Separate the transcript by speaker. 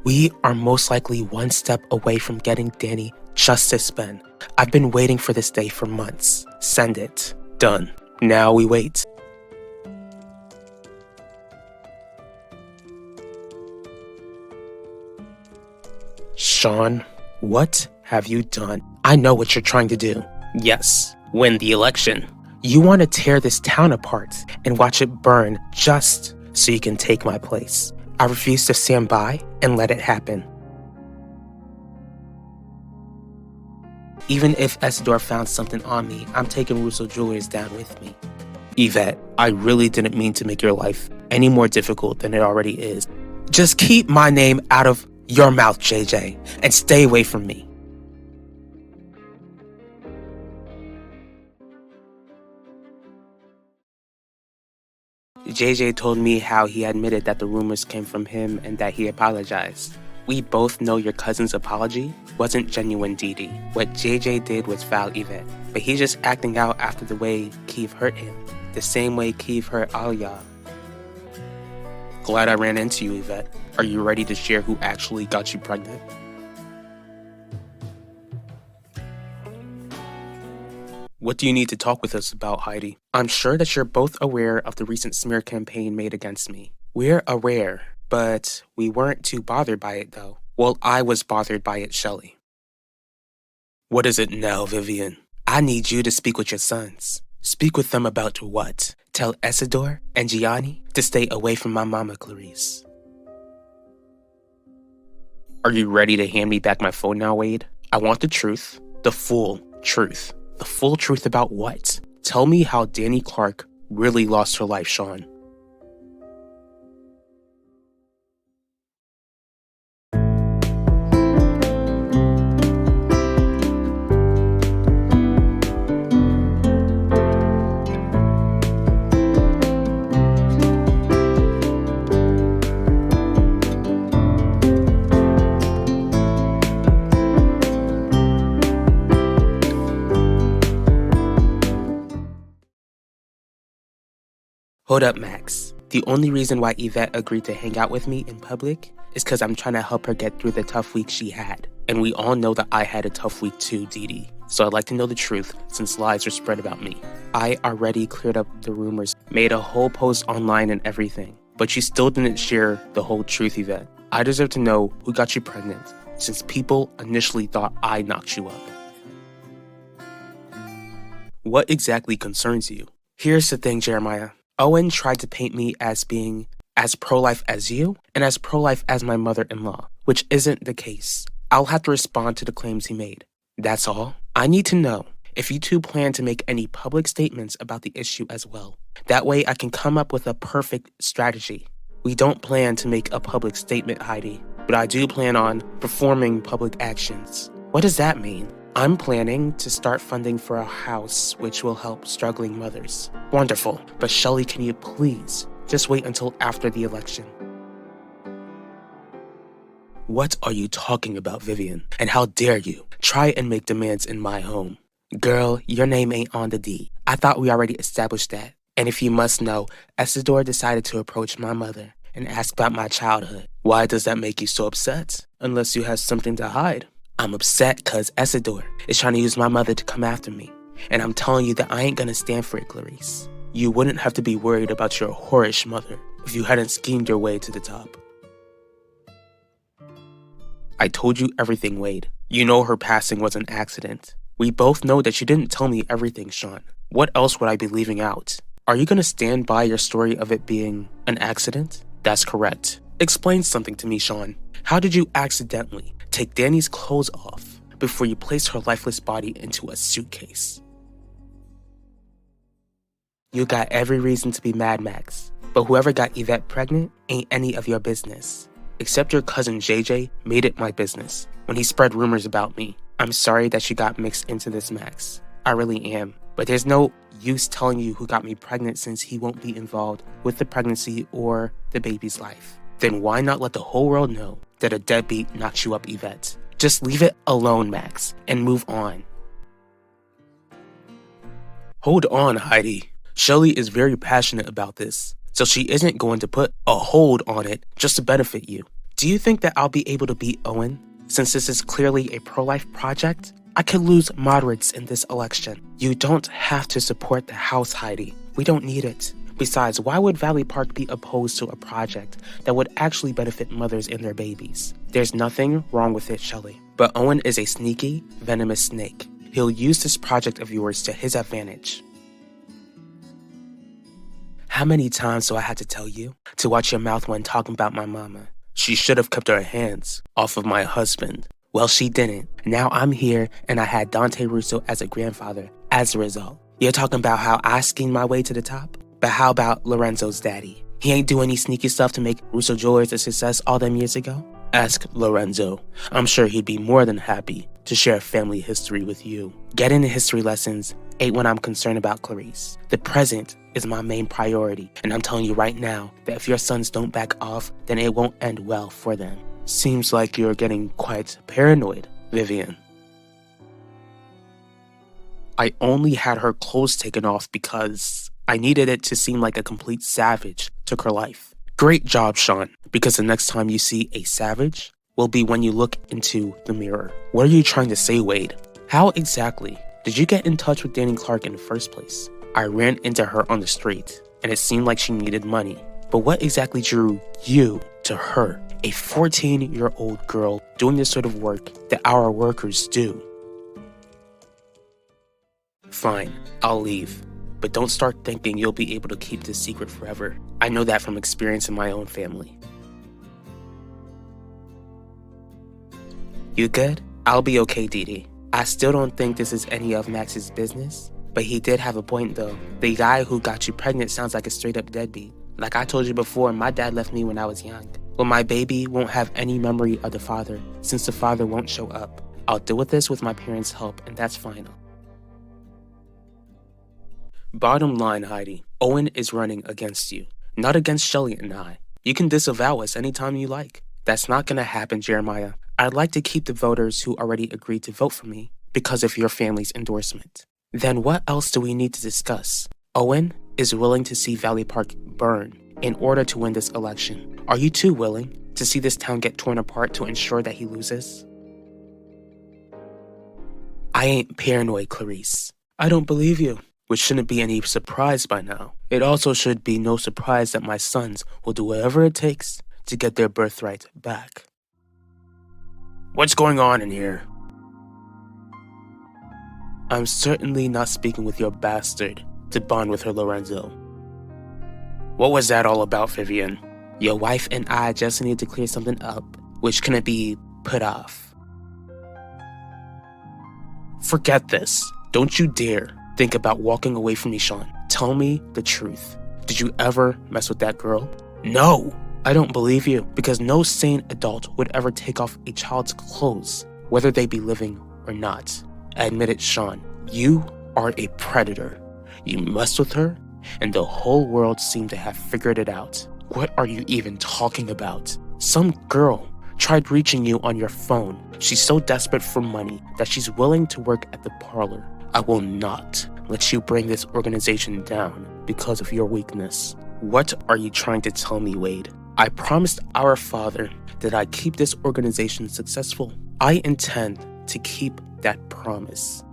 Speaker 1: We are most likely one step away from getting Danny justice, Ben. I've been waiting for this day for months. Send it. Done. Now we wait. Sean, what have you done? I know what you're trying to do. Yes, win the election. You want to tear this town apart and watch it burn just so you can take my place. I refuse to stand by and let it happen. Even if Isidore found something on me, I'm taking Russo Jewelers down with me. Yvette, I really didn't mean to make your life any more difficult than it already is. Just keep my name out of your mouth, JJ, and stay away from me. JJ told me how he admitted that the rumors came from him and that he apologized. We both know your cousin's apology wasn't genuine, Dee Dee. What JJ did was foul Yvette, but he's just acting out after the way Keith hurt him, the same way Keith hurt Alia. Glad I ran into you, Yvette. Are you ready to share who actually got you pregnant? What do you need to talk with us about, Heidi? I'm sure that you're both aware of the recent smear campaign made against me. We're aware, but we weren't too bothered by it, though. Well, I was bothered by it, Shelley. What is it now, Vivian? I need you to speak with your sons. Speak with them about what? Tell Isidore and Gianni to stay away from my mama, Clarice. Are you ready to hand me back my phone now, Wade? I want the truth. The full truth. The full truth about what? Tell me how Danny Clark really lost her life, Sean. Hold up, Max. The only reason why Yvette agreed to hang out with me in public is because I'm trying to help her get through the tough week she had. And we all know that I had a tough week too, Dee Dee. So I'd like to know the truth since lies are spread about me. I already cleared up the rumors, made a whole post online and everything. But you still didn't share the whole truth, Yvette. I deserve to know who got you pregnant since people initially thought I knocked you up. What exactly concerns you? Here's the thing, Jeremiah. Owen tried to paint me as being as pro-life as you and as pro-life as my mother-in-law, which isn't the case. I'll have to respond to the claims he made. That's all. I need to know if you two plan to make any public statements about the issue as well. That way I can come up with a perfect strategy. We don't plan to make a public statement, Heidi, but I do plan on performing public actions. What does that mean? I'm planning to start funding for a house which will help struggling mothers. Wonderful. But Shelley, can you please just wait until after the election? What are you talking about, Vivian? And how dare you try and make demands in my home? Girl, your name ain't on the deed. I thought we already established that. And if you must know, Isidore decided to approach my mother and ask about my childhood. Why does that make you so upset? Unless you have something to hide. I'm upset because Isidore is trying to use my mother to come after me. And I'm telling you that I ain't gonna stand for it, Clarice. You wouldn't have to be worried about your whorish mother if you hadn't schemed your way to the top. I told you everything, Wade. You know her passing was an accident. We both know that you didn't tell me everything, Sean. What else would I be leaving out? Are you gonna stand by your story of it being an accident? That's correct. Explain something to me, Sean. How did you accidentally take Danny's clothes off before you placed her lifeless body into a suitcase? You got every reason to be mad, Max, but whoever got Yvette pregnant ain't any of your business. Except your cousin JJ made it my business when he spread rumors about me. I'm sorry that you got mixed into this, Max. I really am. But there's no use telling you who got me pregnant since he won't be involved with the pregnancy or the baby's life. Then why not let the whole world know that a deadbeat knocked you up, Yvette? Just leave it alone, Max, and move on. Hold on, Heidi. Shelley is very passionate about this, so she isn't going to put a hold on it just to benefit you. Do you think that I'll be able to beat Owen? Since this is clearly a pro-life project, I could lose moderates in this election. You don't have to support the House, Heidi. We don't need it. Besides, why would Valley Park be opposed to a project that would actually benefit mothers and their babies? There's nothing wrong with it, Shelley. But Owen is a sneaky, venomous snake. He'll use this project of yours to his advantage. How many times do I have to tell you to watch your mouth when talking about my mama? She should have kept her hands off of my husband. Well, she didn't. Now I'm here and I had Dante Russo as a grandfather as a result. You're talking about how I schemed my way to the top? But how about Lorenzo's daddy? He ain't do any sneaky stuff to make Russo Jewelers a success all them years ago? Ask Lorenzo. I'm sure he'd be more than happy to share family history with you. Getting the history lessons ain't what I'm concerned about, Clarice. The present is my main priority, and I'm telling you right now that if your sons don't back off, then it won't end well for them. Seems like you're getting quite paranoid, Vivian. I only had her clothes taken off because I needed it to seem like a complete savage took her life. Great job, Sean, because the next time you see a savage will be when you look into the mirror. What are you trying to say, Wade? How exactly did you get in touch with Danny Clark in the first place? I ran into her on the street, and it seemed like she needed money. But what exactly drew you to her, a 14-year-old girl doing the sort of work that our workers do? Fine, I'll leave. But don't start thinking you'll be able to keep this secret forever. I know that from experience in my own family. You good? I'll be okay, Dee Dee. I still don't think this is any of Max's business, but he did have a point though. The guy who got you pregnant sounds like a straight up deadbeat. Like I told you before, my dad left me when I was young. Well, my baby won't have any memory of the father since the father won't show up. I'll deal with this with my parents' help, and that's final. Bottom line, Heidi, Owen is running against you, not against Shelley and I. You can disavow us anytime you like. That's not gonna happen, Jeremiah. I'd like to keep the voters who already agreed to vote for me because of your family's endorsement. Then what else do we need to discuss? Owen is willing to see Valley Park burn in order to win this election. Are you too willing to see this town get torn apart to ensure that he loses? I ain't paranoid, Clarice. I don't believe you. Which shouldn't be any surprise by now. It also should be no surprise that my sons will do whatever it takes to get their birthright back. What's going on in here? I'm certainly not speaking with your bastard to bond with her, Lorenzo. What was that all about, Vivian? Your wife and I just need to clear something up, which couldn't be put off. Forget this. Don't you dare think about walking away from me, Sean. Tell me the truth. Did you ever mess with that girl? No! I don't believe you, because no sane adult would ever take off a child's clothes, whether they be living or not. Admit it, Sean. You are a predator. You messed with her, and the whole world seemed to have figured it out. What are you even talking about? Some girl tried reaching you on your phone. She's so desperate for money that she's willing to work at the parlor. I will not let you bring this organization down because of your weakness. What are you trying to tell me, Wade? I promised our father that I'd keep this organization successful. I intend to keep that promise.